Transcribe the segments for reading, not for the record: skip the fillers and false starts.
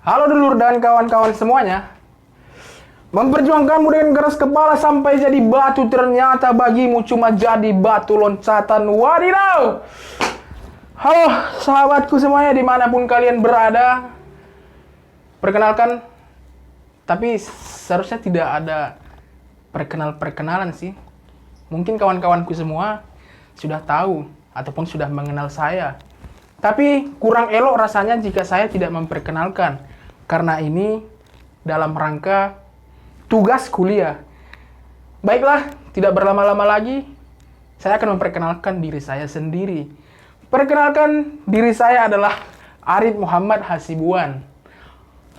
Halo dulur dan kawan-kawan semuanya. Memperjuangkanmu dengan keras kepala sampai jadi batu ternyata bagimu cuma jadi batu loncatan. Wadidaw! Halo sahabatku semuanya dimanapun kalian berada. Perkenalkan, tapi seharusnya tidak ada perkenalan sih. Mungkin kawan-kawanku semua sudah tahu ataupun sudah mengenal saya. Tapi kurang elok rasanya jika saya tidak memperkenalkan. Karena ini dalam rangka tugas kuliah. Baiklah, tidak berlama-lama lagi, saya akan memperkenalkan diri saya sendiri. Perkenalkan, diri saya adalah Arif Muhammad Hasibuan.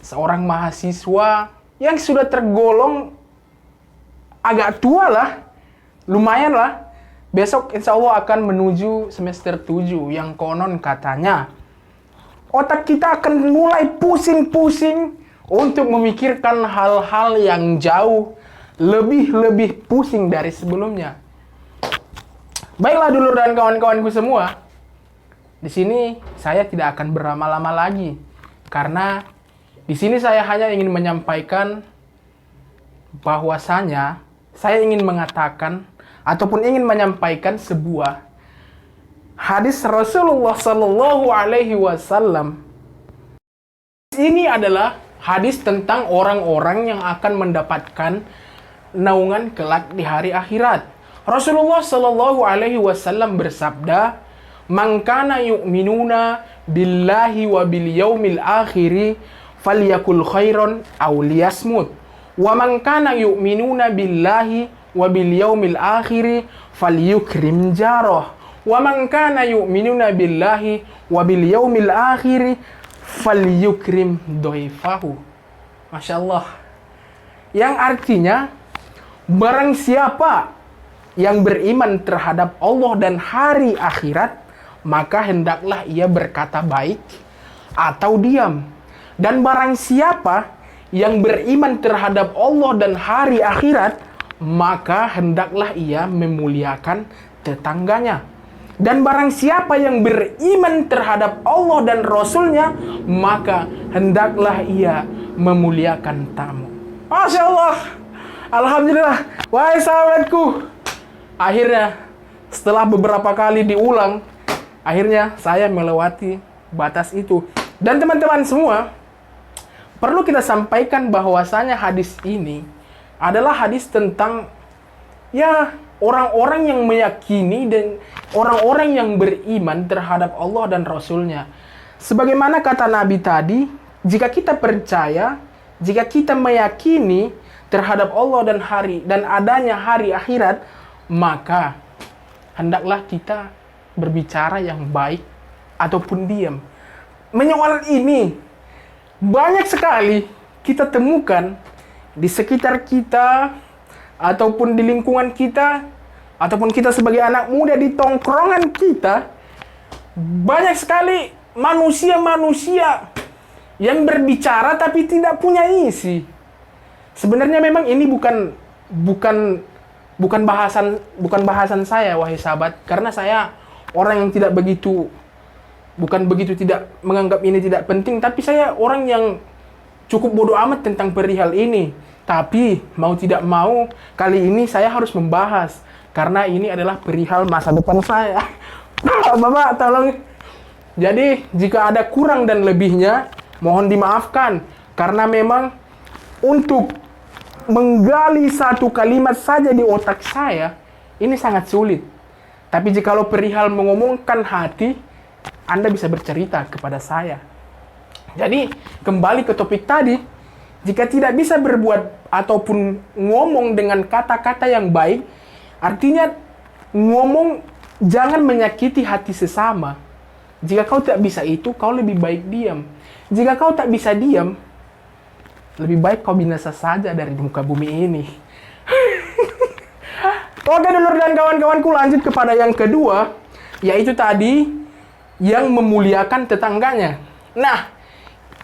Seorang mahasiswa yang sudah tergolong agak tua lah. Lumayan lah. Besok insya Allah akan menuju semester 7 yang konon katanya otak kita akan mulai pusing-pusing untuk memikirkan hal-hal yang jauh lebih pusing dari sebelumnya. Baiklah dulur dan kawan-kawanku semua. Di sini saya tidak akan berlama-lama lagi karena di sini saya hanya ingin menyampaikan bahwasanya saya ingin mengatakan ataupun ingin menyampaikan sebuah hadis Rasulullah Sallallahu Alaihi Wasallam. Ini adalah hadis tentang orang-orang yang akan mendapatkan naungan kelak di hari akhirat. Rasulullah Sallallahu Alaihi Wasallam bersabda, "Man kana yu'minuna billahi wa bil yaumil akhiri falyakul khairan aw liyasmut. Wa man kana yu'minuna billahi wa bil yaumil akhiri falyukrim jarah. Wa man kana yu'minuna billahi wa bil yaumil akhiri falyukrim dhaifahu." Masya Allah. Yang artinya, barang siapa yang beriman terhadap Allah dan hari akhirat, maka hendaklah ia berkata baik atau diam. Dan barang siapa yang beriman terhadap Allah dan hari akhirat, maka hendaklah ia memuliakan tetangganya. Dan barang siapa yang beriman terhadap Allah dan Rasulnya, maka hendaklah ia memuliakan tamu. Masya Allah. Alhamdulillah. Wahai sahabatku. Akhirnya, setelah beberapa kali diulang, akhirnya saya melewati batas itu. Dan teman-teman semua, perlu kita sampaikan bahwasanya hadis ini adalah hadis tentang orang-orang yang meyakini dan orang-orang yang beriman terhadap Allah dan Rasulnya. Sebagaimana kata Nabi tadi, jika kita percaya, jika kita meyakini terhadap Allah dan adanya hari akhirat, maka hendaklah kita berbicara yang baik ataupun diam. Menyoal ini, banyak sekali kita temukan di sekitar kita, ataupun di lingkungan kita, ataupun kita sebagai anak muda di tongkrongan kita, banyak sekali manusia-manusia yang berbicara tapi tidak punya isi. Sebenarnya memang ini bukan bahasan saya, wahai sahabat, karena saya orang yang bukan begitu tidak menganggap ini tidak penting, tapi saya orang yang cukup bodoh amat tentang perihal ini. Tapi mau tidak mau, kali ini saya harus membahas karena ini adalah perihal masa depan saya. Bapak, tolong. Jadi, jika ada kurang dan lebihnya, mohon dimaafkan karena memang untuk menggali satu kalimat saja di otak saya ini sangat sulit. Tapi jikalau perihal mengomongkan hati, Anda bisa bercerita kepada saya. Jadi, kembali ke topik tadi. Jika tidak bisa berbuat ataupun ngomong dengan kata-kata yang baik, artinya ngomong jangan menyakiti hati sesama. Jika kau tak bisa itu, kau lebih baik diam. Jika kau tak bisa diam, lebih baik kau binasa saja dari muka bumi ini. Oke dulur dan kawan-kawanku, lanjut kepada yang kedua, yaitu tadi yang memuliakan tetangganya. Nah,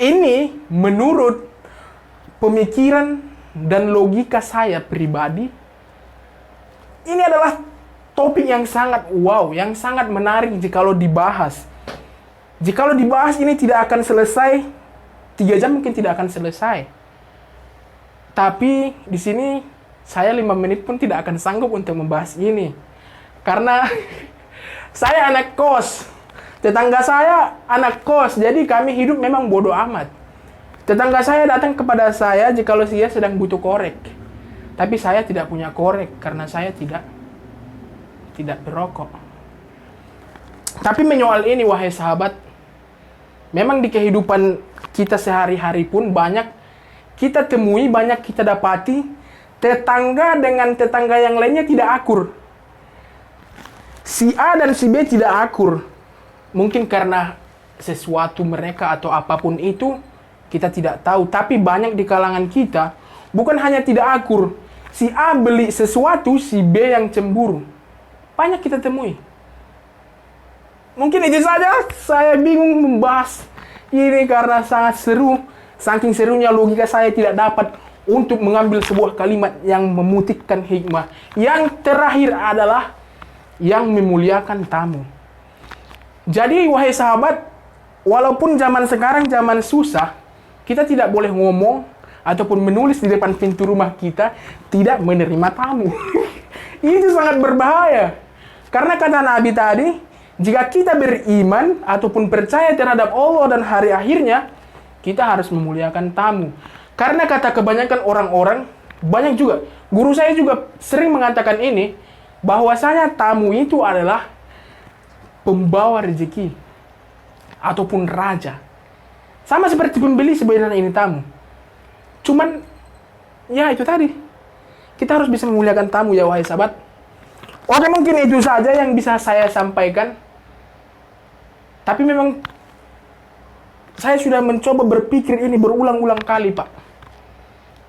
ini menurut pemikiran dan logika saya pribadi, ini adalah topik yang sangat wow, yang sangat menarik jikalau dibahas. Jikalau dibahas ini tidak akan selesai 3 jam mungkin tidak akan selesai. Tapi di sini saya 5 menit pun tidak akan sanggup untuk membahas ini. Karena saya anak kos. Tetangga saya anak kos, jadi kami hidup memang bodoh amat. Tetangga saya datang kepada saya jikalau dia sedang butuh korek. Tapi saya tidak punya korek karena saya tidak berokok. Tapi menyoal ini wahai sahabat, memang di kehidupan kita sehari-hari pun banyak kita temui, banyak kita dapati tetangga dengan tetangga yang lainnya tidak akur. Si A dan si B tidak akur. Mungkin karena sesuatu mereka atau apapun itu, kita tidak tahu. Tapi banyak di kalangan kita, bukan hanya tidak akur. Si A beli sesuatu, si B yang cemburu. Banyak kita temui. Mungkin itu saja, saya bingung membahas ini karena sangat seru. Saking serunya logika saya tidak dapat untuk mengambil sebuah kalimat yang memutikkan hikmah. Yang terakhir adalah yang memuliakan tamu. Jadi wahai sahabat, walaupun zaman sekarang zaman susah, kita tidak boleh ngomong ataupun menulis di depan pintu rumah kita tidak menerima tamu. Itu sangat berbahaya. Karena kata Nabi tadi, jika kita beriman ataupun percaya terhadap Allah dan hari akhirnya, kita harus memuliakan tamu. Karena kata kebanyakan orang-orang, banyak juga, guru saya juga sering mengatakan ini, bahwasanya tamu itu adalah pembawa rezeki ataupun raja. Sama seperti pembeli sebenarnya ini tamu. Cuman, ya itu tadi. Kita harus bisa memuliakan tamu ya wahai sahabat. Oke, mungkin itu saja yang bisa saya sampaikan. Tapi memang saya sudah mencoba berpikir ini berulang-ulang kali, Pak.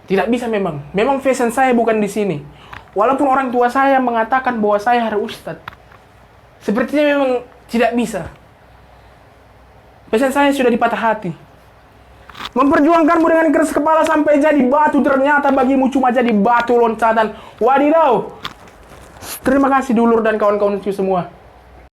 Tidak bisa memang. Memang fashion saya bukan di sini. Walaupun orang tua saya mengatakan bahwa saya harus ustadz. Sepertinya memang tidak bisa. Fashion saya sudah dipatah hati. Memperjuangkanmu dengan keras kepala sampai jadi batu, ternyata bagimu cuma jadi batu loncatan. Wadidaw. Terima kasih dulur dan kawan-kawan semua.